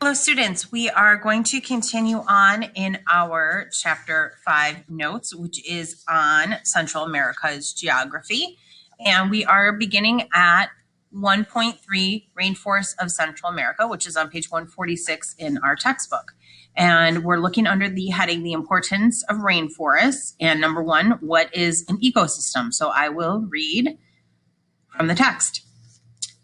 Hello students, we are going to continue on in our Chapter 5 notes, which is on Central America's geography. And we are beginning at 1.3 Rainforests of Central America, which is on page 146 in our textbook. And we're looking under the heading, the importance of rainforests. And number one, what is an ecosystem? So I will read from the text.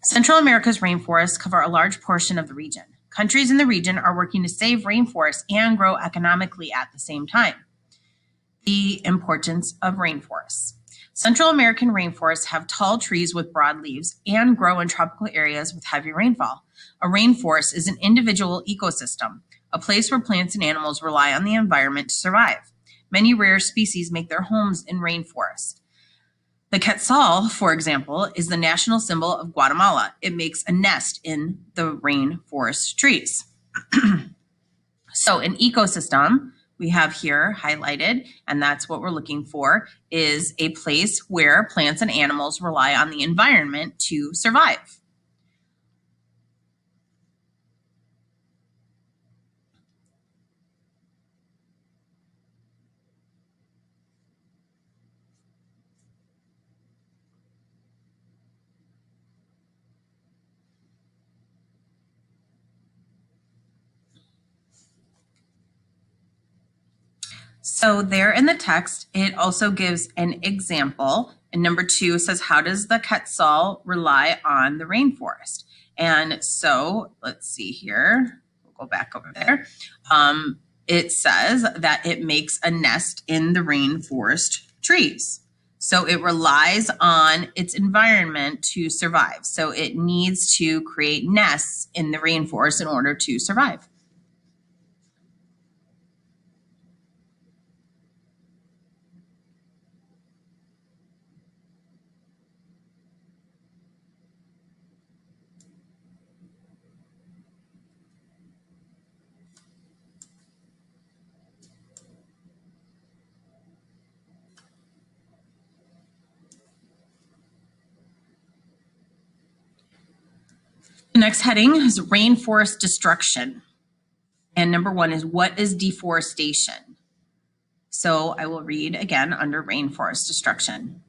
Central America's rainforests cover a large portion of the region. Countries in the region are working to save rainforests and grow economically at the same time. The importance of rainforests. Central American rainforests have tall trees with broad leaves and grow in tropical areas with heavy rainfall. A rainforest is an individual ecosystem, a place where plants and animals rely on the environment to survive. Many rare species make their homes in rainforests. The quetzal, for example, is the national symbol of Guatemala. It makes a nest in the rainforest trees. So an ecosystem we have here highlighted, and that's what we're looking for, is a place where plants and animals rely on the environment to survive. So there in the text, it also gives an example. And number 2 says, how does the quetzal rely on the rainforest? And so let's see here. We'll go back over there. It says that it makes a nest in the rainforest trees. So it relies on its environment to survive. So it needs to create nests in the rainforest in order to survive. The next heading is rainforest destruction. And number 1 is, what is deforestation? So I will read again under rainforest destruction.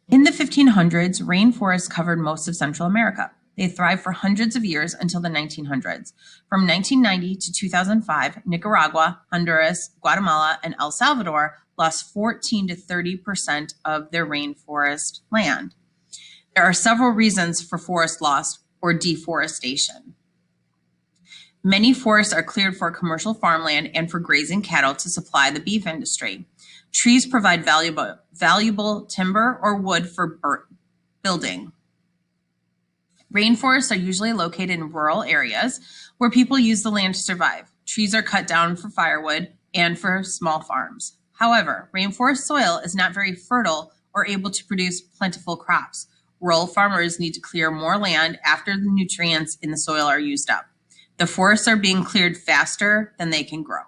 In the 1500s, rainforests covered most of Central America. They thrived for hundreds of years until the 1900s. From 1990 to 2005, Nicaragua, Honduras, Guatemala, and El Salvador lost 14 to 30% of their rainforest land. There are several reasons for forest loss or deforestation. Many forests are cleared for commercial farmland and for grazing cattle to supply the beef industry. Trees provide valuable timber or wood for building. Rainforests are usually located in rural areas where people use the land to survive. Trees are cut down for firewood and for small farms. However, rainforest soil is not very fertile or able to produce plentiful crops. Rural farmers need to clear more land after the nutrients in the soil are used up. The forests are being cleared faster than they can grow.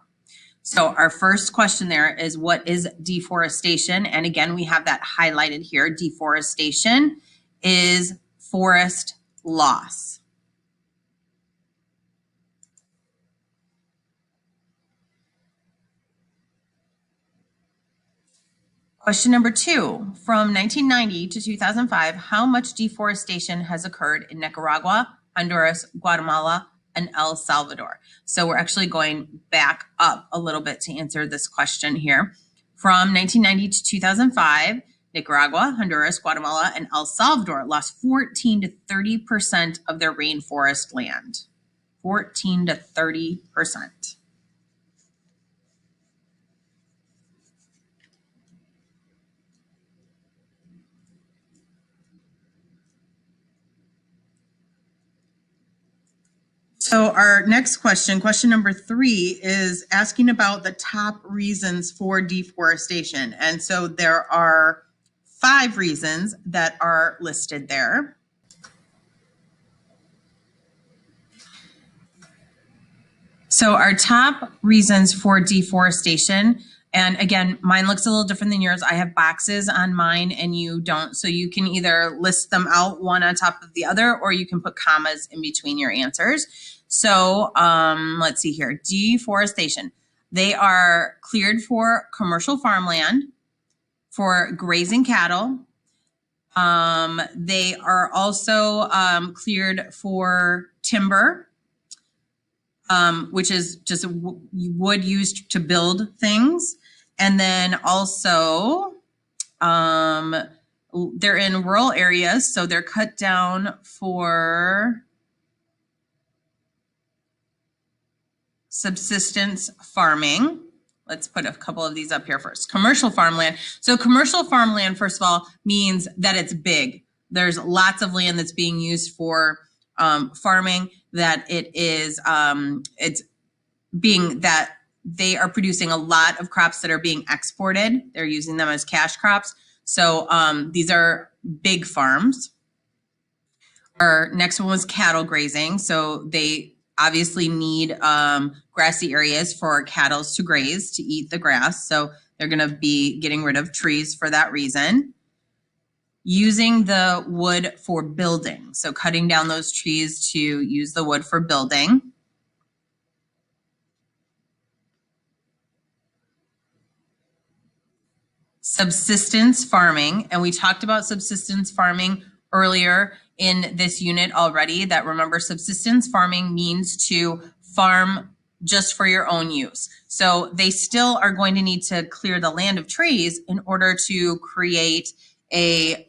So our first question there is, what is deforestation? And again, we have that highlighted here. Deforestation is forest loss. Question number 2, from 1990 to 2005, how much deforestation has occurred in Nicaragua, Honduras, Guatemala, and El Salvador? So we're actually going back up a little bit to answer this question here. From 1990 to 2005, Nicaragua, Honduras, Guatemala, and El Salvador lost 14 to 30% of their rainforest land. 14 to 30%. So our next question, question number 3, is asking about the top reasons for deforestation. And so there are 5 reasons that are listed there. So our top reasons for deforestation And again, mine looks a little different than yours. I have boxes on mine and you don't. So you can either list them out one on top of the other, or you can put commas in between your answers. So let's see here. Deforestation. They are cleared for commercial farmland, for grazing cattle. They are also cleared for timber, which is just wood used to build things. And then also they're in rural areas, so they're cut down for subsistence farming. Let's put a couple of these up here first. Commercial farmland. So commercial farmland, first of all, means that it's big. There's lots of land that's being used for farming, that it is, it's being that they are producing a lot of crops that are being exported. They're using them as cash crops. So these are big farms. Our next one was cattle grazing. So they obviously need grassy areas for cattle to graze, to eat the grass. So they're going to be getting rid of trees for that reason. Using the wood for building. So cutting down those trees to use the wood for building. Subsistence farming. And we talked about subsistence farming earlier in this unit already, that remember, subsistence farming means to farm just for your own use. So they still are going to need to clear the land of trees in order to create a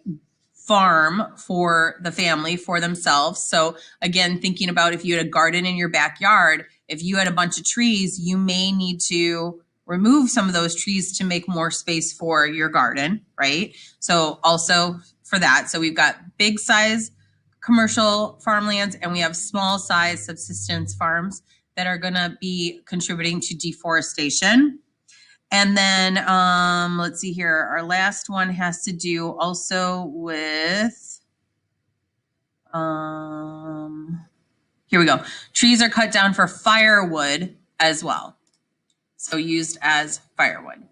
farm for the family, for themselves. So again, thinking about if you had a garden in your backyard, if you had a bunch of trees, you may need to remove some of those trees to make more space for your garden, right? So also for that, so we've got big size commercial farmlands and we have small size subsistence farms that are gonna be contributing to deforestation. And then let's see here, our last one has to do also with, here we go. Trees are cut down for firewood as well. So used as firewood.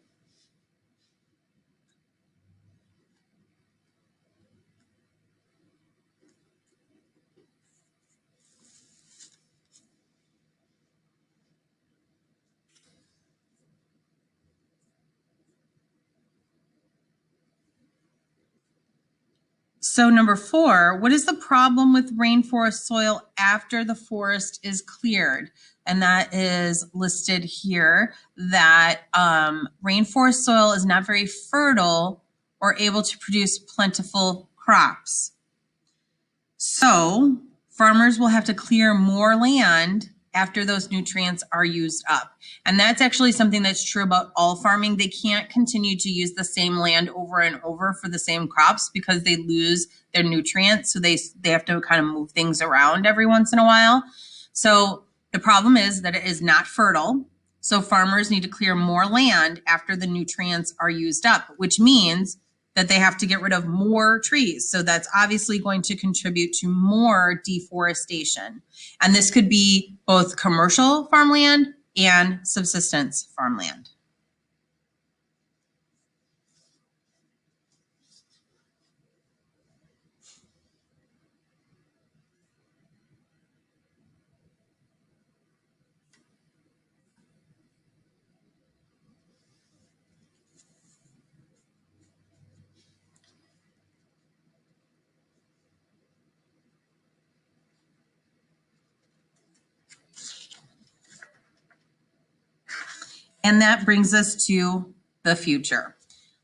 So number 4, what is the problem with rainforest soil after the forest is cleared? And that is listed here, that rainforest soil is not very fertile or able to produce plentiful crops. So farmers will have to clear more land after those nutrients are used up. And that's actually something that's true about all farming. They can't continue to use the same land over and over for the same crops because they lose their nutrients. So they have to kind of move things around every once in a while. So the problem is that it is not fertile. So farmers need to clear more land after the nutrients are used up, which means that they have to get rid of more trees. So that's obviously going to contribute to more deforestation. And this could be both commercial farmland and subsistence farmland. And that brings us to the future.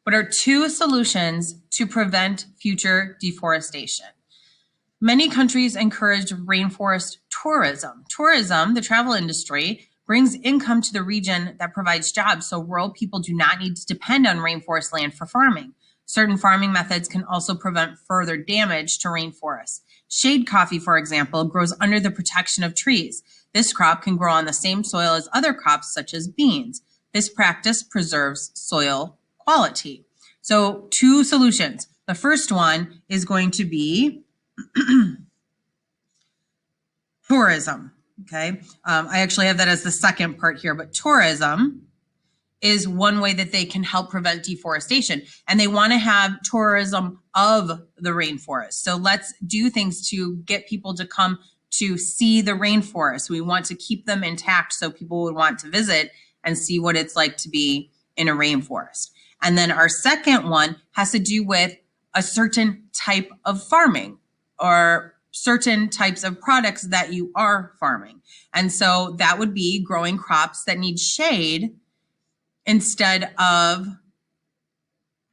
What are 2 solutions to prevent future deforestation? Many countries encourage rainforest tourism. Tourism, the travel industry, brings income to the region that provides jobs, so rural people do not need to depend on rainforest land for farming. Certain farming methods can also prevent further damage to rainforests. Shade coffee, for example, grows under the protection of trees. This crop can grow on the same soil as other crops, such as beans. This practice preserves soil quality. So 2 solutions. The first one is going to be tourism, okay? I actually have that as the second part here, but tourism is one way that they can help prevent deforestation. And they want to have tourism of the rainforest. So let's do things to get people to come to see the rainforest. We want to keep them intact so people would want to visit and see what it's like to be in a rainforest. And then our second one has to do with a certain type of farming or certain types of products that you are farming. And so that would be growing crops that need shade instead of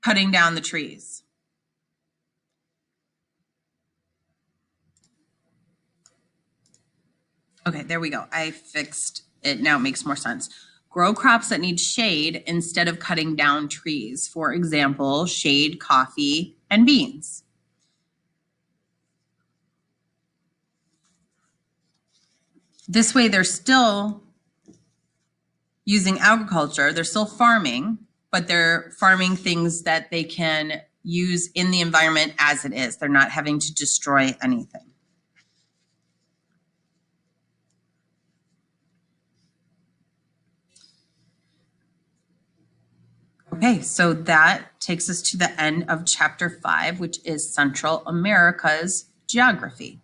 cutting down the trees. Okay, there we go. I fixed it. Now it makes more sense. Grow crops that need shade instead of cutting down trees. For example, shade coffee and beans. This way they're still using agriculture, they're still farming, but they're farming things that they can use in the environment as it is. They're not having to destroy anything. Okay, so that takes us to the end of chapter 5, which is Central America's geography.